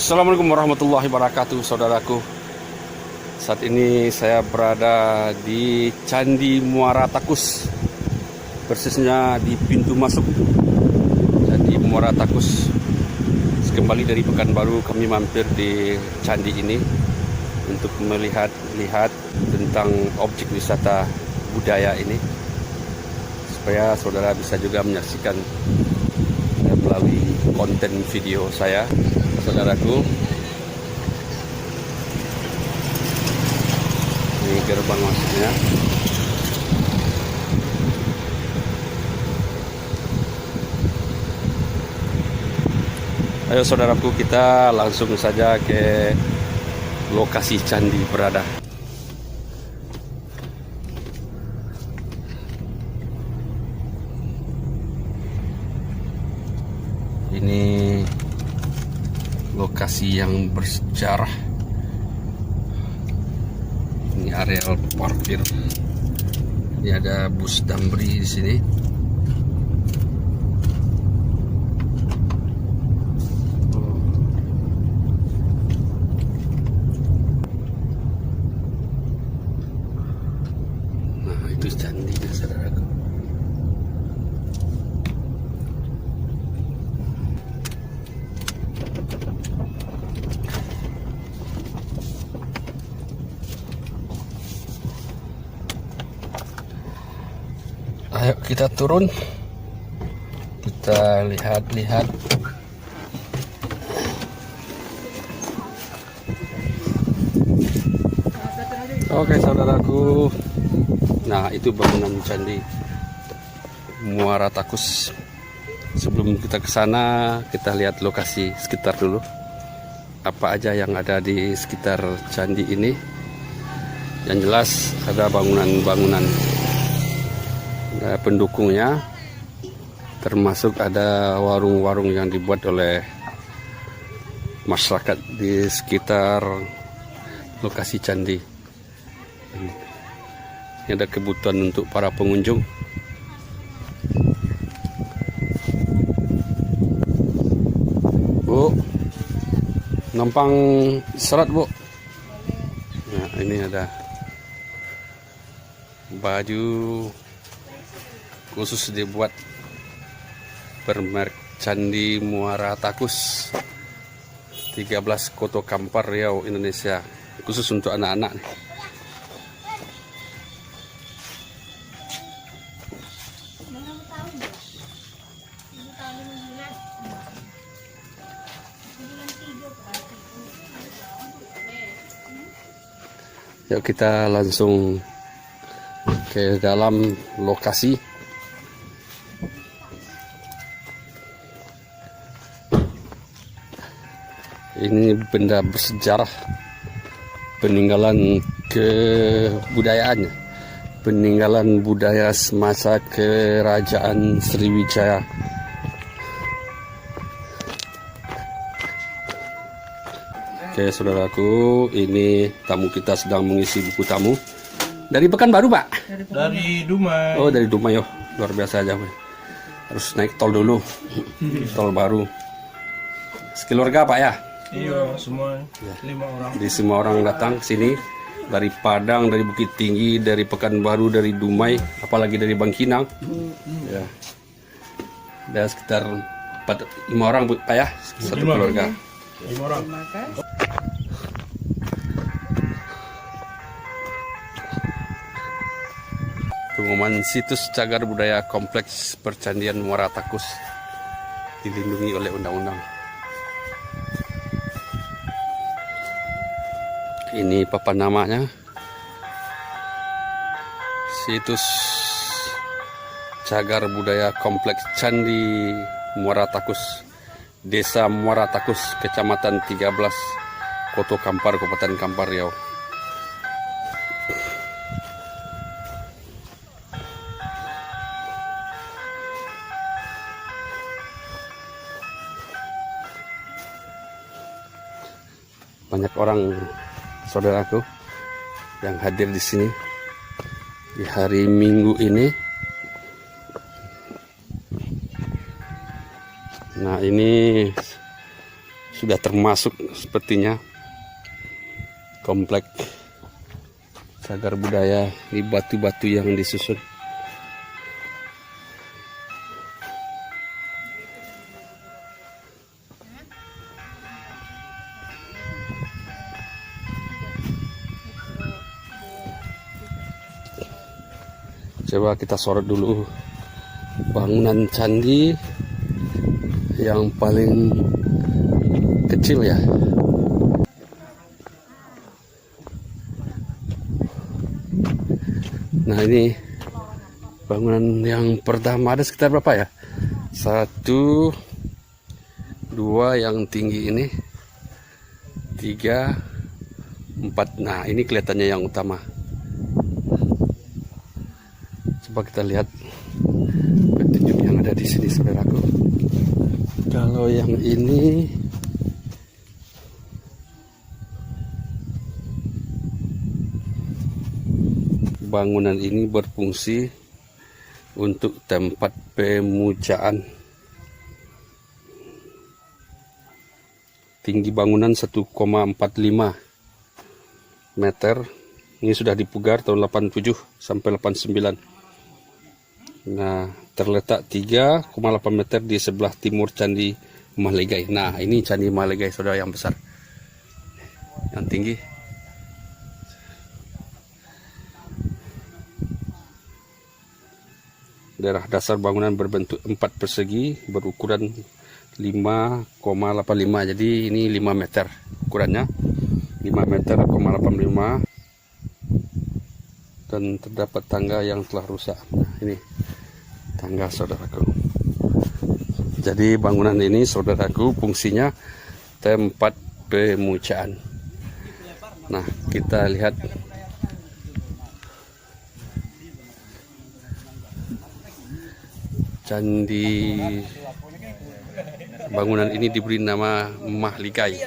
Assalamualaikum warahmatullahi wabarakatuh, saudaraku. Saat ini saya berada di Candi Muara Takus, persisnya di pintu masuk Candi Muara Takus. Kembali dari Pekanbaru, kami mampir di candi ini untuk melihat tentang objek wisata budaya ini, supaya saudara bisa juga menyaksikan melalui konten video saya. Saudaraku, ini gerbang masuknya. Ayo saudaraku, kita langsung saja ke lokasi candi berada. Ini lokasi yang bersejarah. Ini areal parkir. Ini ada bus Damri di sini. Nah, itu candinya, saudaraku. Ayo kita turun, kita lihat-lihat. Oke saudaraku, nah itu bangunan candi Muara Takus. Sebelum kita ke sana, kita lihat lokasi sekitar dulu. Apa aja yang ada di sekitar candi ini? Yang jelas ada bangunan-bangunan pendukungnya, termasuk ada warung-warung yang dibuat oleh masyarakat di sekitar lokasi candi. Ini ada kebutuhan untuk para pengunjung. Bu, numpang serat bu. Nah, ini ada baju khusus dibuat bermerek Candi Muara Takus 13 Koto Kampar, Riau, Indonesia, khusus untuk anak-anak nih. Yuk kita langsung ke dalam lokasi. Ini benda bersejarah, peninggalan kebudayaannya, peninggalan budaya semasa kerajaan Sriwijaya. Oke saudaraku, ini tamu kita sedang mengisi buku tamu. Dari Pekanbaru Pak? Dari Dumai. Oh dari Dumai, luar biasa aja. Harus naik tol dulu, tol baru. Sekeluarga Pak ya? Iya, semua Ya. 5 orang. Jadi semua orang datang ke sini dari Padang, dari Bukit Tinggi, dari Pekanbaru, dari Dumai, apalagi dari Bangkinang. Ya. Ada sekitar 5 orang Pak ya, satu 5. keluarga. 5 orang. Pengumuman situs cagar budaya Kompleks Percandian Muara Takus dilindungi oleh undang-undang. Ini papan namanya. Situs cagar budaya Kompleks Candi Muara Takus, Desa Muara Takus, Kecamatan 13, Koto Kampar, Kabupaten Kampar, Riau. Banyak orang saudaraku yang hadir di sini di hari Minggu ini. Nah ini sudah termasuk sepertinya komplek cagar budaya di batu-batu yang disusun. Coba kita sorot dulu bangunan candi yang paling kecil ya. Nah, ini bangunan yang pertama, ada sekitar berapa ya? 1, 2 yang tinggi ini, 3, 4. Nah, ini kelihatannya yang utama. Coba kita lihat petunjuk yang ada di sini, saudaraku. Kalau yang ini bangunan ini berfungsi untuk tempat pemujaan. Tinggi bangunan 1,45 meter. Ini sudah dipugar tahun 87 sampai 89. Nah, terletak 3,8 meter di sebelah timur Candi Mahligai. Nah, ini Candi Mahligai, saudara, yang besar, yang tinggi. Daerah dasar bangunan berbentuk 4 persegi berukuran 5,85. Jadi ini 5 meter ukurannya, 5 meter 85, dan terdapat tangga yang telah rusak. Nah, ini tangga, saudaraku. Jadi bangunan ini, saudaraku, fungsinya tempat pemujaan. Nah, kita lihat candi. Bangunan ini diberi nama Mahligai.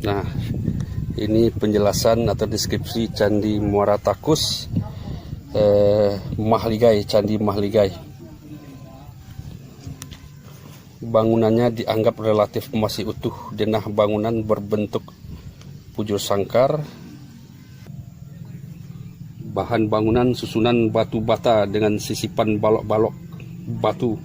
Nah, ini penjelasan atau deskripsi Candi Muara Takus Mahligai, Candi Mahligai. Bangunannya dianggap relatif masih utuh. Denah bangunan berbentuk bujur sangkar. Bahan bangunan susunan batu bata dengan sisipan balok-balok batu.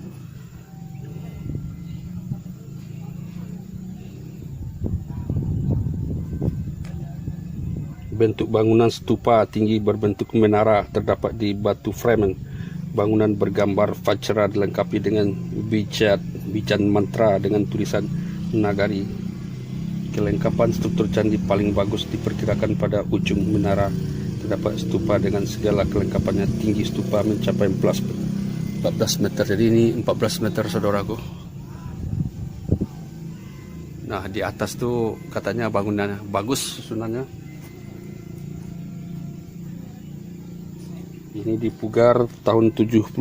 Bentuk bangunan stupa tinggi berbentuk menara terdapat di batu framing. Bangunan bergambar Vajra dilengkapi dengan bijan mantra dengan tulisan Nagari. Kelengkapan struktur candi paling bagus diperkirakan pada ujung menara. Terdapat stupa dengan segala kelengkapannya. Tinggi stupa mencapai 14 meter. Jadi ini 14 meter, saudaraku. Nah, di atas tuh katanya bangunannya bagus susunannya. Ini dipugar tahun 78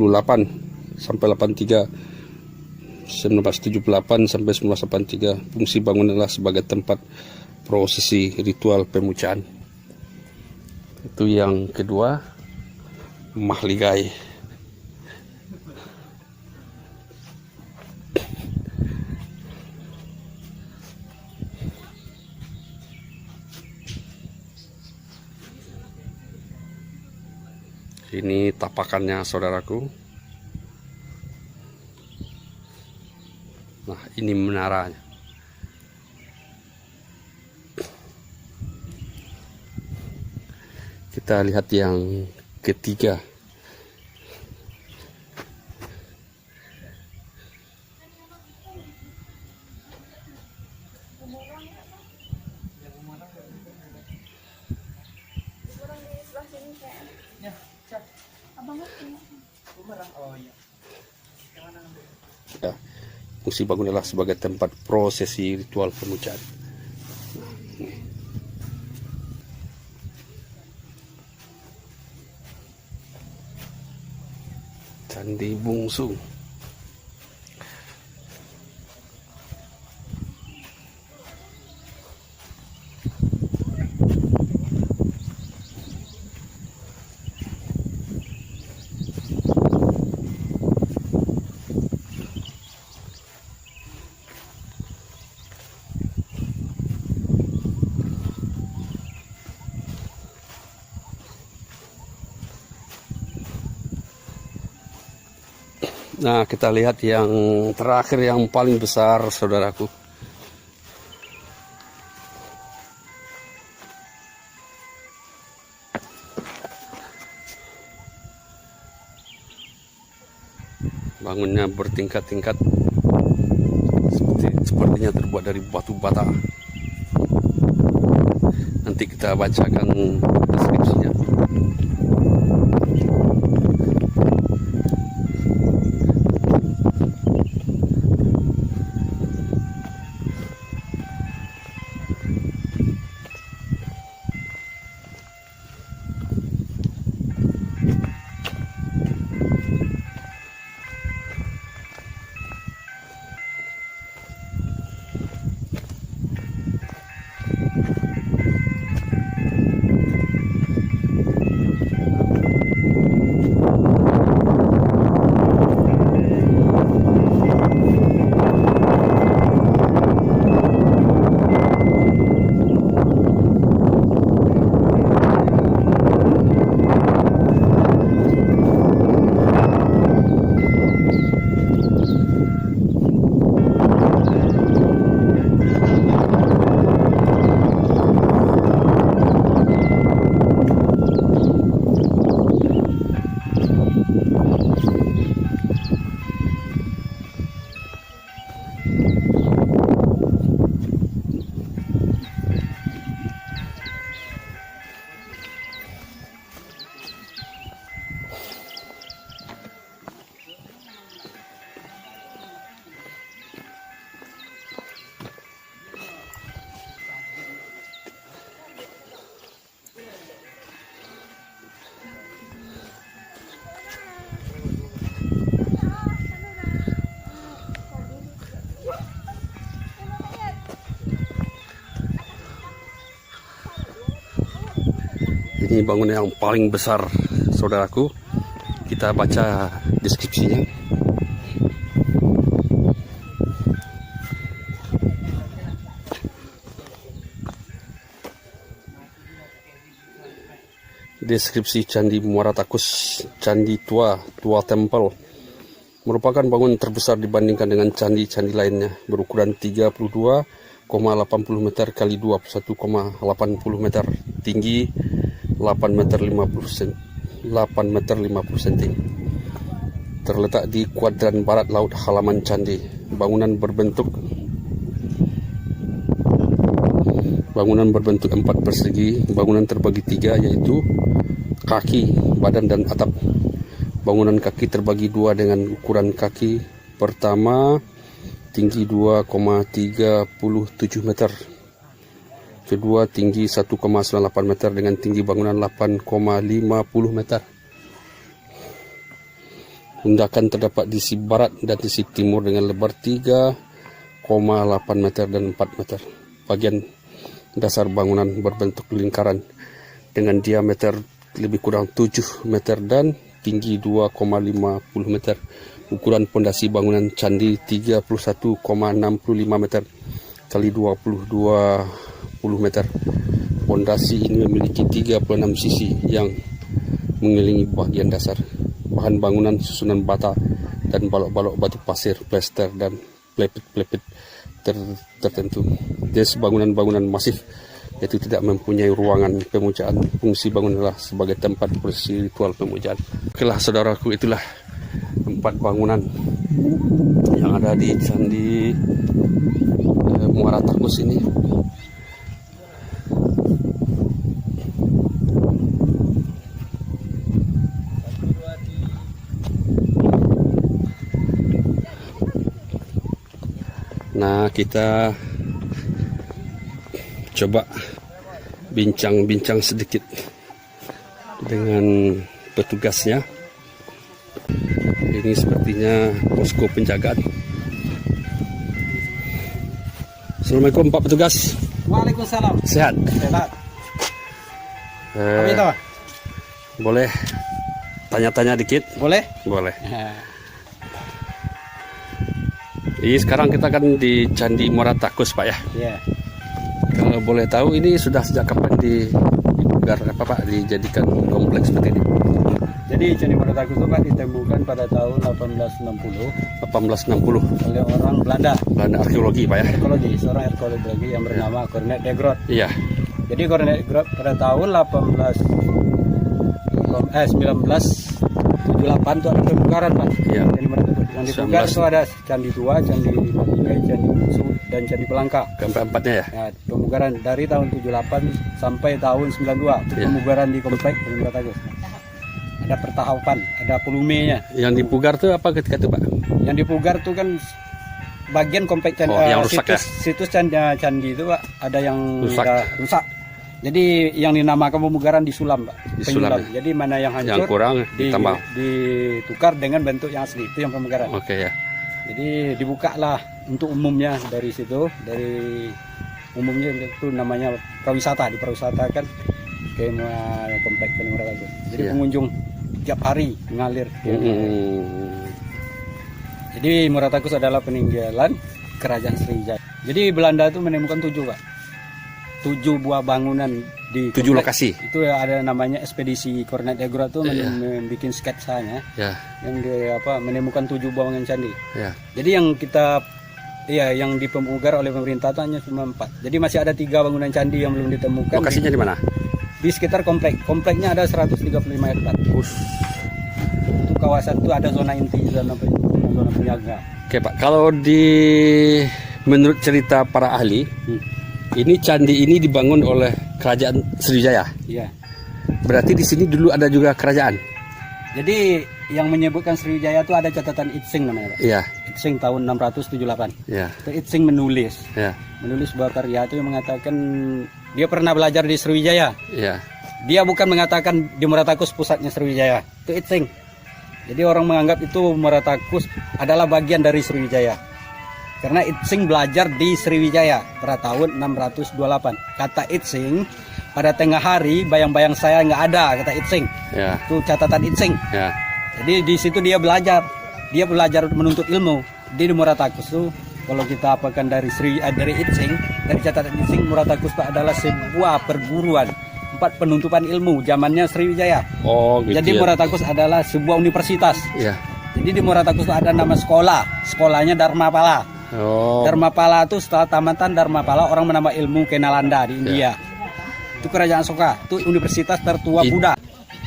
sampai 83. 1978 sampai 1983. Fungsi bangunan adalah sebagai tempat prosesi ritual pemujaan. Itu yang kedua, Mahligai. Ini tapakannya, saudaraku. Nah, ini menaranya. Kita lihat yang ketiga. Ya, fungsi bangunan adalah sebagai tempat prosesi ritual pemujaan. Candi Bungsu. Nah, kita lihat yang terakhir yang paling besar, saudaraku. Bangunnya bertingkat-tingkat, sepertinya terbuat dari batu bata. Nanti kita bacakan deskripsinya. Ini bangunan yang paling besar, saudaraku. Kita baca deskripsinya. Deskripsi Candi Muara Takus, Candi Tua Temple, merupakan bangunan terbesar dibandingkan dengan candi-candi lainnya, berukuran 32,80 meter kali 21,80 meter, tinggi 8 meter 50 cm. Terletak di kuadran barat laut halaman candi. Bangunan berbentuk 4 persegi. Bangunan terbagi 3, yaitu kaki, badan, dan atap. Bangunan kaki terbagi 2 dengan ukuran kaki pertama tinggi 2,37 meter. Kedua tinggi 1,98 meter dengan tinggi bangunan 8,50 meter. Undakan terdapat di sisi barat dan di sisi timur dengan lebar 3,8 meter dan 4 meter. Bagian dasar bangunan berbentuk lingkaran dengan diameter lebih kurang 7 meter dan tinggi 2,50 meter. Ukuran pondasi bangunan candi 31,65 meter kali 22 meter. Pondasi ini memiliki 36 sisi yang mengelilingi bagian dasar. Bahan bangunan susunan bata dan balok-balok batu pasir, plester, dan pelepit-pelepit tertentu. Jenis bangunan-bangunan masif, yaitu tidak mempunyai ruangan pemujaan. Fungsi bangunan adalah sebagai tempat prosesi ritual pemujaan. Okelah, saudaraku, itulah 4 bangunan yang ada di Candi Muara Takus ini. Nah, kita coba bincang-bincang sedikit dengan petugasnya. Ini sepertinya posko penjagaan. Assalamualaikum Pak Petugas. Waalaikumsalam. Sehat? Sehat. Apa itu? Boleh tanya-tanya dikit? Boleh? Boleh. Ini sekarang kita kan di Candi Muara Takus, Pak, ya. Iya. Kalau boleh tahu, ini sudah sejak kapan dijadikan kompleks seperti ini? Jadi Candi Muaratakus itu Pak ditemukan pada tahun 1860 1860. oleh orang Belanda, Belanda arkeologi Pak ya. arkeologi, seorang arkeologi yang bernama Cornet de Groot. Iya. Jadi Cornet de Groot pada tahun 1978 itu ada pembukaran Pak. Iya. Candi Muaratakus. Yang dibuka 19. itu ada Candi Tua, Candi Batingai, Candi Bungsu, dan Candi Pelangka. Keempat-empatnya ya. Nah, pemugaran dari tahun 78 sampai tahun 92 itu Iya. pemugaran di komplek Candi Muaratakus. Ada pertahapan, ada volumenya. Yang dipugar tuh apa ketika itu Pak? Yang dipugar tuh kan bagian komplek candi, yang rusak situs candi itu Pak, ada yang Rusak. udah rusak. Jadi yang dinamakan pemugaran disulam Pak. Disulam, Penyulam. Jadi mana yang hancur Yang kurang ditambah. ditukar dengan bentuk yang asli, itu yang pemugaran. Oke ya. Jadi dibukalah untuk umumnya dari situ, dari umumnya itu namanya prawisata, diperwisatakan ke komplek Candi Muaratakus. Jadi Iya. pengunjung tiap hari mengalir. Hmm. Jadi Muaratakus adalah peninggalan Kerajaan Sriwijaya. Jadi Belanda itu menemukan 7 Pak. 7 buah bangunan di 7 komplek. lokasi. Itu ya ada namanya ekspedisi Cornet de Groot itu Iya. membuat sketsanya Ya, yang dia menemukan 7 bangunan candi. ya. Jadi yang kita yang dipemugar oleh pemerintah itu hanya cuma 4. Jadi masih ada 3 bangunan candi yang belum ditemukan. Lokasinya di mana? Di sekitar komplek. Kompleknya ada 135 hektar. Itu kawasan itu ada zona inti, zona penjaga. Oke Pak, kalau menurut cerita para ahli, ini candi ini dibangun oleh Kerajaan Sriwijaya. Iya. Berarti di sini dulu ada juga kerajaan. Jadi yang menyebutkan Sriwijaya itu ada catatan Itsing namanya Pak. Iya, Itsing tahun 678. iya, Itu Itsing menulis sebuah karya itu yang mengatakan dia pernah belajar di Sriwijaya. iya. Dia bukan mengatakan di Muaratakus pusatnya Sriwijaya. Itu Itsing. Jadi orang menganggap itu Muaratakus adalah bagian dari Sriwijaya. Karena Itsing belajar di Sriwijaya pada tahun 628. Kata Itsing, pada tengah hari bayang-bayang saya nggak ada, kata Itsing. Ya, Itu catatan Itsing. ya. Jadi di situ dia belajar menuntut ilmu. Di Muaratakus itu kalau kita apakan dari Itsing, dari catatan Itsing, Muaratakus adalah sebuah perguruan tempat penuntutan ilmu zamannya Sriwijaya. Oh, gitu. Jadi Ya. Muaratakus adalah sebuah universitas. Iya. Jadi di Muaratakus ada nama sekolahnya Dharmapala. Oh, Dharmapala itu setelah tamatan Dharmapala orang menambah ilmu ke Nalanda di India. Itu kerajaan Soka, itu universitas tertua Buddha.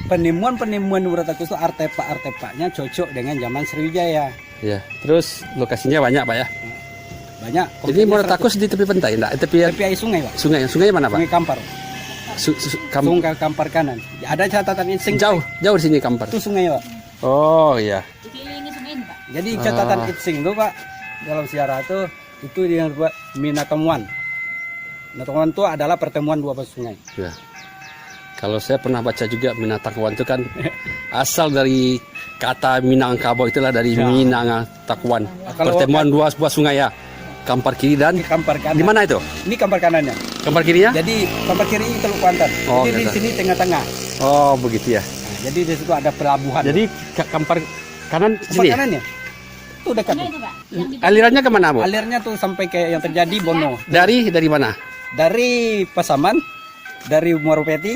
Penemuan-penemuan Muaratakus itu artefak-artefaknya cocok dengan zaman Sriwijaya. iya. Terus lokasinya banyak Pak ya. Banyak. Ini Muaratakus di tepi pantai, enggak? Tepi Tepi air sungai, Pak. sungai mana Pak? Sungai Kampar. Kampung. Sungai Kampar kanan. Ada catatan Itsing. Jauh di sini Kampar. Itu sungai, Pak. Oh, iya. Dikelilingi sungai ini, Pak. Jadi catatan Itsing itu, Pak, dalam sejarah itu yang buat Minatemuan. Minatemuan itu adalah pertemuan dua sungai. Ya. Kalau saya pernah baca juga Minangkabau itu kan asal dari kata Minangkabau, itulah dari Minangkabau. Kalau- Pertemuan dua buah sungai ya. Kampar kiri dan Kampar kanan. di mana itu? Ini Kampar kanannya. Kampar kirinya? Jadi Kampar kiri ini Teluk Kuantan. Oh, jadi di gitu. sini tengah-tengah. Oh, begitu ya. Nah, jadi di situ ada pelabuhan. Jadi Kampar kanan Kampar sini. Ya? kanannya itu dekat. Sungai itu, Pak. Yang di Alirannya kemana Bu? Alirnya tuh sampai ke yang terjadi Bono. Dari mana? Dari Pasaman, dari Muarupeti.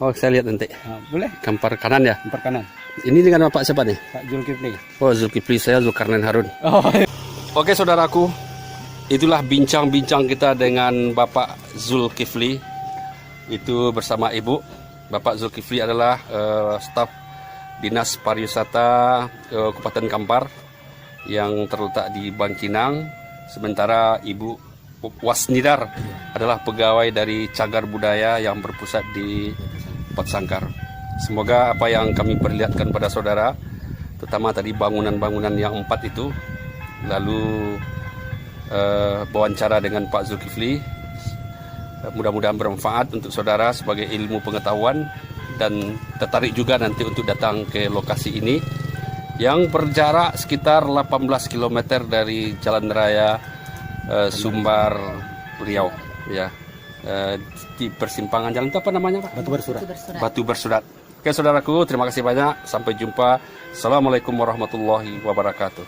Oh, saya lihat nanti. Nah, boleh Kampar kanan ya. Kampar kanan. Ini dengan Bapak siapa nih? Pak Zulkifli. Oh, Zulkifli, saya Zulkarnain Harun. Oh, Oke saudaraku, itulah bincang-bincang kita dengan Bapak Zulkifli. Itu bersama Ibu. Bapak Zulkifli adalah staf Dinas Pariwisata Kabupaten Kampar yang terletak di Bangkinang. Sementara Ibu Wasnidar adalah pegawai dari Cagar Budaya yang berpusat di Pot Sangkar. Semoga apa yang kami perlihatkan pada saudara, terutama tadi bangunan-bangunan yang 4 itu, lalu wawancara dengan Pak Zulkifli, mudah-mudahan bermanfaat untuk saudara sebagai ilmu pengetahuan dan tertarik juga nanti untuk datang ke lokasi ini yang berjarak sekitar 18 km dari Jalan Raya Sumbar Riau ya. Di persimpangan jalan itu apa namanya Pak? Batu Bersurat. bersurat. Batu Bersurat. Oke saudaraku, terima kasih banyak. Sampai jumpa. Assalamualaikum warahmatullahi wabarakatuh.